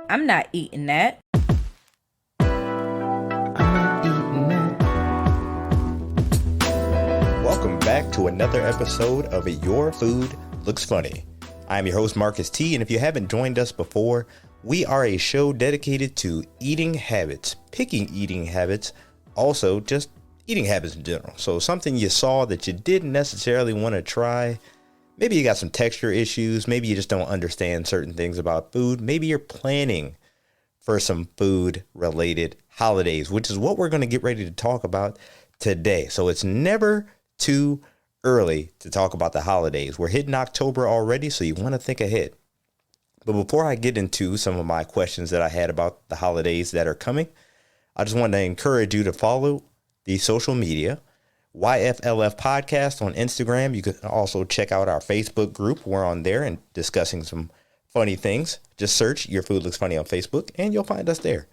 I'm not eating that. Welcome back to another episode of Your Food Looks Funny. I'm your host, Marcus T, and if you haven't joined us before, we are a show dedicated to eating habits, picking eating habits, also just eating habits in general. So something you saw that you didn't necessarily want to try. Maybe you got some texture issues. Maybe you just don't understand certain things about food. Maybe you're planning for some food related holidays, which is what we're going to get ready to talk about today. So it's never too early to talk about the holidays. We're hitting October already, so you want to think ahead. But before I get into some of my questions that I had about the holidays that are coming, I just want to encourage you to follow the social media, YFLF Podcast on Instagram. You can also check out our Facebook group. We're on there and discussing some funny things. Just search Your Food Looks Funny on Facebook and you'll find us there.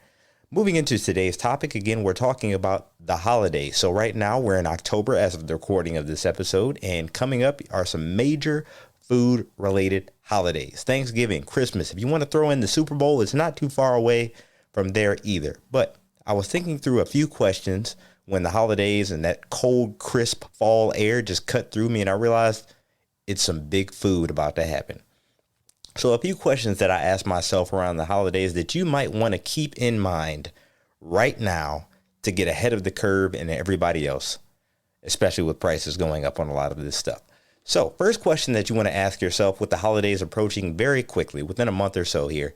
Moving into today's topic, again, we're talking about the holidays. So right now we're in October as of the recording of this episode, and coming up are some major food related holidays. Thanksgiving, Christmas. If you want to throw in the Super Bowl, it's not too far away from there either. But I was thinking through a few questions when the holidays and that cold, crisp fall air just cut through me, and I realized it's some big food about to happen. So a few questions that I asked myself around the holidays that you might want to keep in mind right now to get ahead of the curve and everybody else, especially with prices going up on a lot of this stuff. So first question that you want to ask yourself with the holidays approaching very quickly, within a month or so here,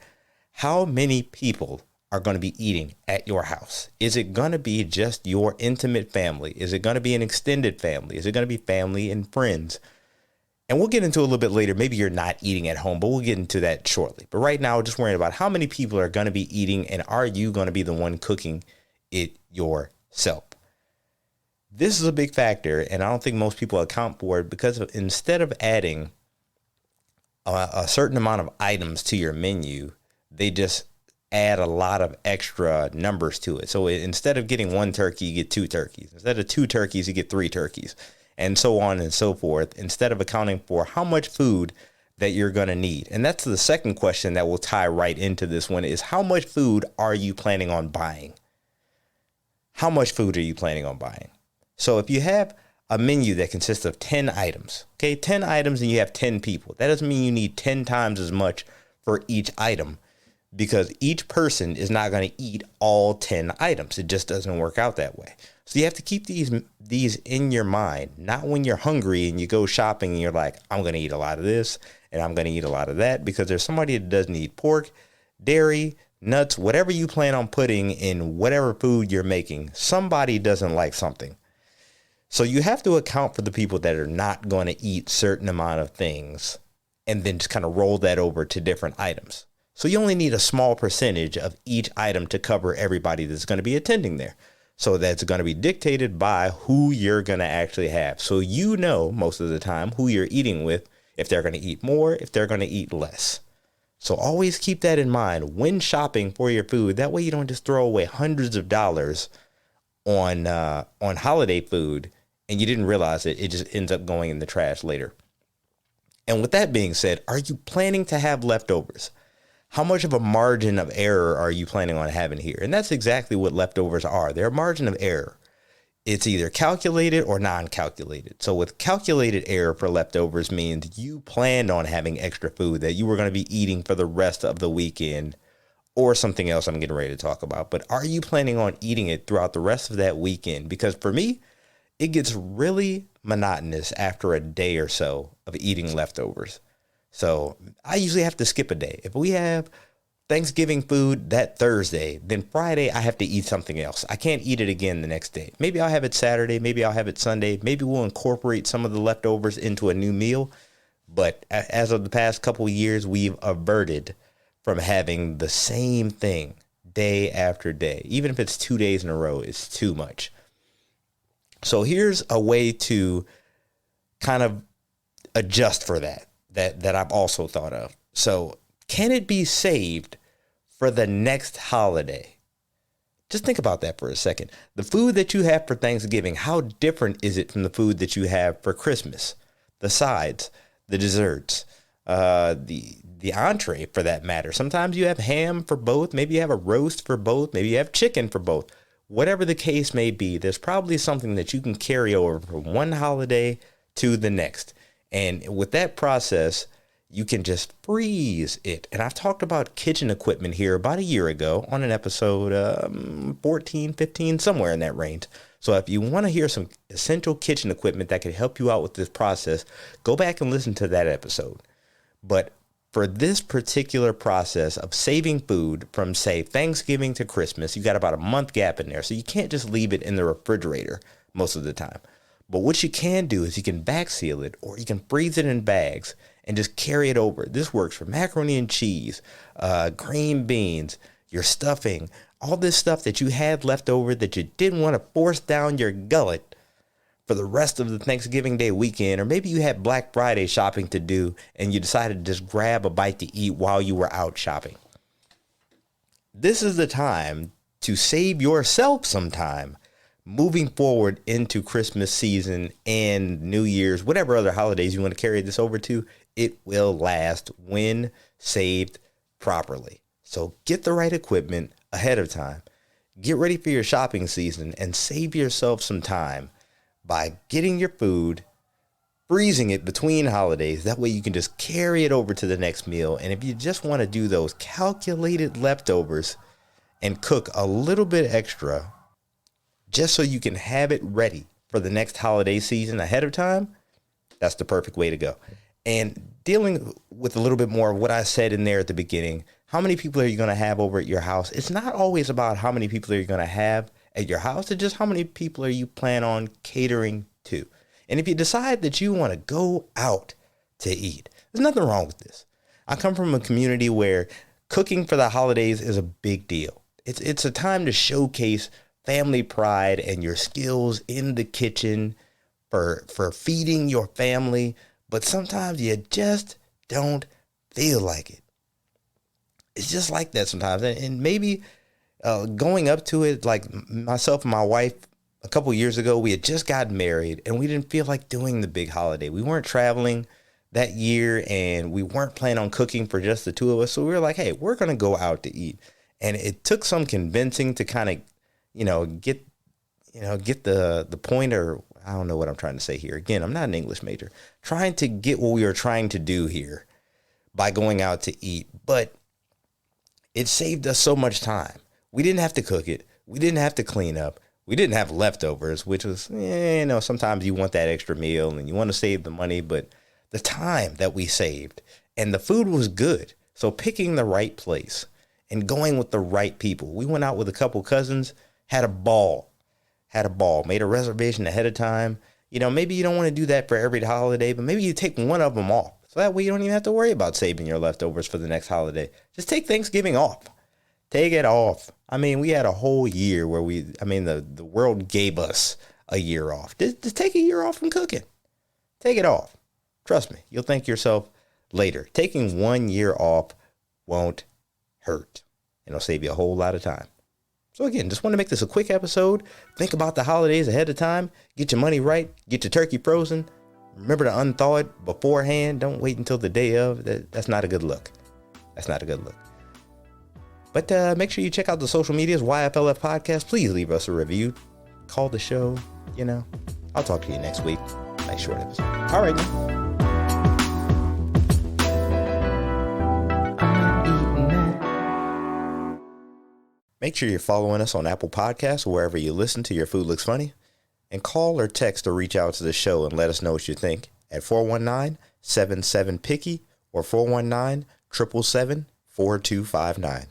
how many people are going to be eating at your house? Is it going to be just your intimate family? Is it going to be an extended family? Is it going to be family and friends? And we'll get into a little bit later. Maybe you're not eating at home, but we'll get into that shortly. But right now, just worrying about how many people are going to be eating, and are you going to be the one cooking it yourself? This is a big factor, and I don't think most people account for it because instead of adding a certain amount of items to your menu, they just add a lot of extra numbers to it. So instead of getting one turkey, you get two turkeys. Instead of two turkeys, you get three turkeys. And so on and so forth, instead of accounting for how much food that you're going to need. And that's the second question that will tie right into this one is, how much food are you planning on buying? How much food are you planning on buying? So if you have a menu that consists of 10 items, okay, 10 items and you have 10 people, that doesn't mean you need 10 times as much for each item, because each person is not going to eat all 10 items. It just doesn't work out that way. So you have to keep these in your mind, not when you're hungry and you go shopping and you're like, I'm going to eat a lot of this and I'm going to eat a lot of that, because there's somebody that doesn't eat pork, dairy, nuts, whatever you plan on putting in whatever food you're making. Somebody doesn't like something. So you have to account for the people that are not going to eat certain amount of things and then just kind of roll that over to different items. So you only need a small percentage of each item to cover everybody that's going to be attending there. So that's going to be dictated by who you're going to actually have. So you know most of the time who you're eating with, if they're going to eat more, if they're going to eat less. So always keep that in mind when shopping for your food. That way you don't just throw away hundreds of dollars on holiday food and you didn't realize it. It just ends up going in the trash later. And with that being said, are you planning to have leftovers? How much of a margin of error are you planning on having here? And that's exactly what leftovers are. They're a margin of error. It's either calculated or non-calculated. So with calculated error for leftovers means you planned on having extra food that you were going to be eating for the rest of the weekend, or something else I'm getting ready to talk about. But are you planning on eating it throughout the rest of that weekend? Because for me, it gets really monotonous after a day or so of eating leftovers. So I usually have to skip a day. If we have Thanksgiving food that Thursday, then Friday I have to eat something else. I can't eat it again the next day. Maybe I'll have it Saturday. Maybe I'll have it Sunday. Maybe we'll incorporate some of the leftovers into a new meal. But as of the past couple of years, we've averted from having the same thing day after day. Even if it's 2 days in a row, it's too much. So here's a way to kind of adjust for that I've also thought of. So can it be saved for the next holiday? Just think about that for a second. The food that you have for Thanksgiving, how different is it from the food that you have for Christmas? The sides, the desserts, the entree for that matter. Sometimes you have ham for both. Maybe you have a roast for both. Maybe you have chicken for both. Whatever the case may be, there's probably something that you can carry over from one holiday to the next. And with that process, you can just freeze it. And I've talked about kitchen equipment here about a year ago on an episode 14, 15, somewhere in that range. So if you want to hear some essential kitchen equipment that can help you out with this process, go back and listen to that episode. But for this particular process of saving food from, say, Thanksgiving to Christmas, you got about a month gap in there. So you can't just leave it in the refrigerator most of the time. But what you can do is you can back seal it, or you can freeze it in bags and just carry it over. This works for macaroni and cheese, green beans, your stuffing, all this stuff that you had left over that you didn't want to force down your gullet for the rest of the Thanksgiving Day weekend. Or maybe you had Black Friday shopping to do and you decided to just grab a bite to eat while you were out shopping. This is the time to save yourself some time moving forward into Christmas season and New Year's, whatever other holidays you want to carry this over to. It will last when saved properly. So get the right equipment ahead of time. Get ready for your shopping season and save yourself some time by getting your food, freezing it between holidays. That way you can just carry it over to the next meal. And if you just want to do those calculated leftovers and cook a little bit extra just so you can have it ready for the next holiday season ahead of time, that's the perfect way to go. And dealing with a little bit more of what I said in there at the beginning, how many people are you going to have over at your house? It's not always about how many people are you going to have at your house. It's just how many people are you plan on catering to. And if you decide that you want to go out to eat, there's nothing wrong with this. I come from a community where cooking for the holidays is a big deal. It's a time to showcase family pride and your skills in the kitchen for feeding your family. But sometimes you just don't feel like it. It's just like that sometimes. And maybe going up to it, like myself and my wife, a couple years ago, we had just gotten married and we didn't feel like doing the big holiday. We weren't traveling that year and we weren't planning on cooking for just the two of us. So we were like, hey, we're going to go out to eat. And it took some convincing to kind of, get the point, or I don't know what I'm trying to say here. Again, I'm not an English major. Trying to get what we were trying to do here by going out to eat. But it saved us so much time. We didn't have to cook it. We didn't have to clean up. We didn't have leftovers, which was, sometimes you want that extra meal and you want to save the money, but the time that we saved, and the food was good. So picking the right place and going with the right people. We went out with a couple cousins, had a ball, made a reservation ahead of time. Maybe you don't want to do that for every holiday, but maybe you take one of them off. So that way you don't even have to worry about saving your leftovers for the next holiday. Just take Thanksgiving off. Take it off. I mean, we had a whole year where the world gave us a year off. Just take a year off from cooking. Take it off. Trust me, you'll thank yourself later. Taking 1 year off won't hurt. It'll save you a whole lot of time. So again, just want to make this a quick episode. Think about the holidays ahead of time. Get your money right. Get your turkey frozen. Remember to unthaw it beforehand. Don't wait until the day of. That's not a good look. That's not a good look. But make sure you check out the social medias, YFLF Podcast. Please leave us a review. Call the show, I'll talk to you next week. Nice short episode. All right, man. Make sure you're following us on Apple Podcasts or wherever you listen to Your Food Looks Funny. And call or text or reach out to the show and let us know what you think at 419-77-PICKY or 419-777-4259.